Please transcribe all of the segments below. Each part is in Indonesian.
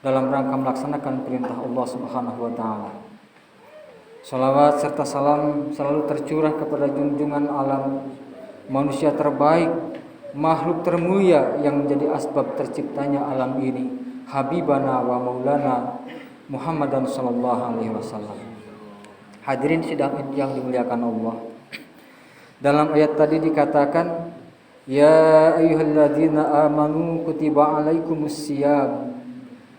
dalam rangka melaksanakan perintah Allah Subhanahu wa taala. Salawat serta salam selalu tercurah kepada junjungan alam, manusia terbaik, makhluk termulia yang menjadi asbab terciptanya alam ini, Habibana wa Maulana Muhammadan sallallahu alaihi wasallam. Hadirin sidang yang dimuliakan Allah. Dalam ayat tadi dikatakan, ya ayyuhalladzina amanu kutiba alaikumusiyam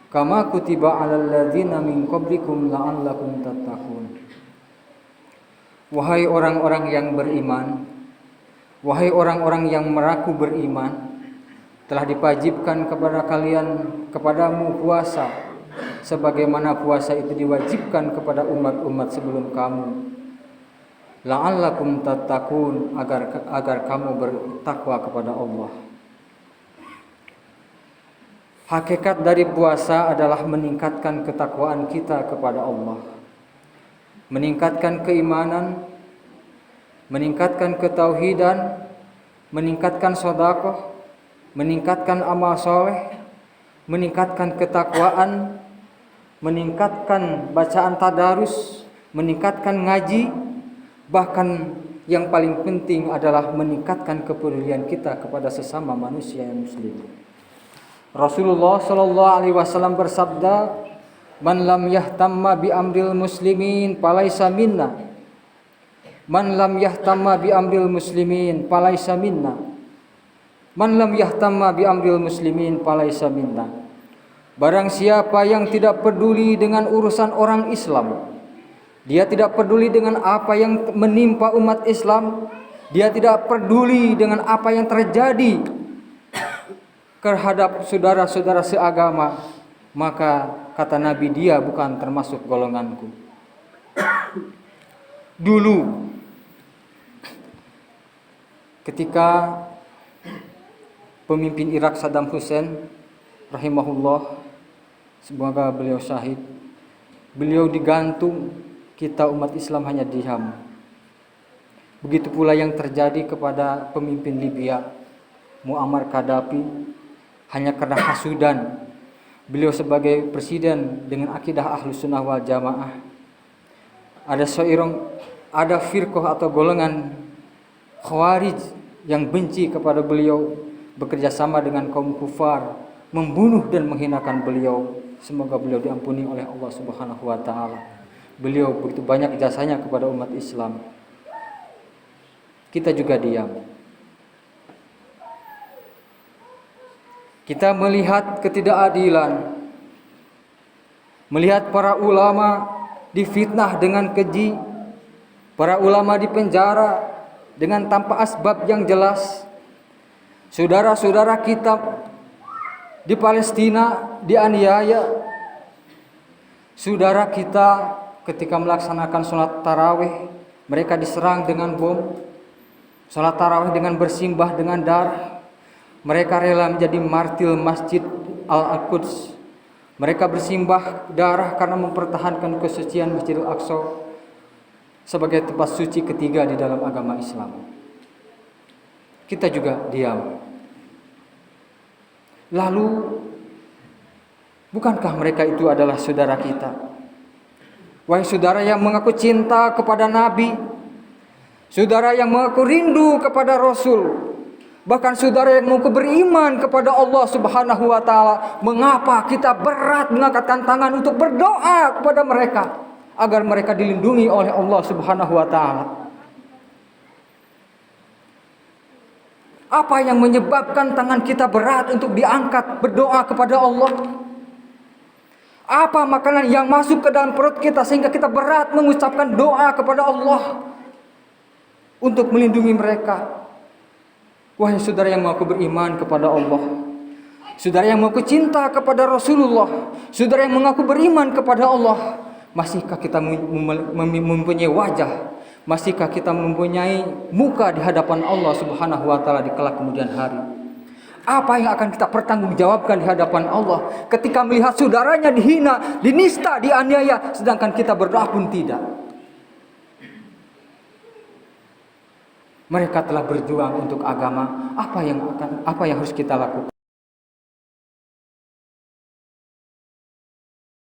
kama kutiba alal ladzina min qablikum la'allakum tattaqun. Wahai orang-orang yang beriman, wahai orang-orang yang mengaku beriman, telah diwajibkan kepada kalian, kepadamu puasa sebagaimana puasa itu diwajibkan kepada umat-umat sebelum kamu. La'allakum tattaqun, agar kamu bertakwa kepada Allah. Hakikat dari puasa adalah meningkatkan ketakwaan kita kepada Allah, meningkatkan keimanan, meningkatkan ketauhidan, meningkatkan sedekah, meningkatkan amal soleh, meningkatkan ketakwaan, meningkatkan bacaan tadarus, meningkatkan ngaji, bahkan yang paling penting adalah meningkatkan kepedulian kita kepada sesama manusia yang muslim. Rasulullah sallallahu alaihi wasallam bersabda, "Man lam yahtamma bi amril muslimin falaisa minna. Man lam yahtamma bi amril muslimin falaisa minna. Man lam yahtamma bi amril muslimin falaisa minna." Barang siapa yang tidak peduli dengan urusan orang Islam, dia tidak peduli dengan apa yang menimpa umat Islam, dia tidak peduli dengan apa yang terjadi terhadap saudara-saudara seagama, maka kata Nabi, dia bukan termasuk golonganku. Dulu ketika pemimpin Irak Saddam Hussein rahimahullah, semoga beliau syahid, beliau digantung, kita umat Islam hanya diam. Begitu pula yang terjadi kepada pemimpin Libya Muammar Gaddafi, hanya karena hasudan beliau sebagai presiden dengan akidah Ahlus Sunnah wal Jamaah. Ada firqah atau golongan Khawarij yang benci kepada beliau, bekerja sama dengan kaum kufar, membunuh dan menghinakan beliau. Semoga beliau diampuni oleh Allah Subhanahu wa taala. Beliau begitu banyak jasanya kepada umat Islam. Kita juga diam. Kita melihat ketidakadilan, melihat para ulama difitnah dengan keji, para ulama dipenjara dengan tanpa asbab yang jelas, saudara-saudara kita di Palestina dianiaya, saudara kita ketika melaksanakan sholat tarawih mereka diserang dengan bom, sholat tarawih dengan bersimbah dengan darah. Mereka rela menjadi martir Masjid Al-Quds. Mereka bersimbah darah karena mempertahankan kesucian Masjid Al-Aqsa sebagai tempat suci ketiga di dalam agama Islam. Kita juga diam. Lalu, bukankah mereka itu adalah saudara kita? Wahai saudara yang mengaku cinta kepada Nabi, saudara yang mengaku rindu kepada Rasul, bahkan saudara yang mengaku beriman kepada Allah Subhanahu wa taala, mengapa kita berat mengangkat tangan untuk berdoa kepada mereka agar mereka dilindungi oleh Allah Subhanahu wa taala? Apa yang menyebabkan tangan kita berat untuk diangkat berdoa kepada Allah? Apa makanan yang masuk ke dalam perut kita sehingga kita berat mengucapkan doa kepada Allah untuk melindungi mereka? Wahai saudara yang mengaku beriman kepada Allah, saudara yang mengaku cinta kepada Rasulullah, saudara yang mengaku beriman kepada Allah, masihkah kita mempunyai wajah? Masihkah kita mempunyai muka di hadapan Allah Subhanahu wa taala di kelak kemudian hari? Apa yang akan kita pertanggungjawabkan di hadapan Allah ketika melihat saudaranya dihina, dinista, dianiaya, sedangkan kita berdoa pun tidak? Mereka telah berjuang untuk agama. Apa yang harus kita lakukan?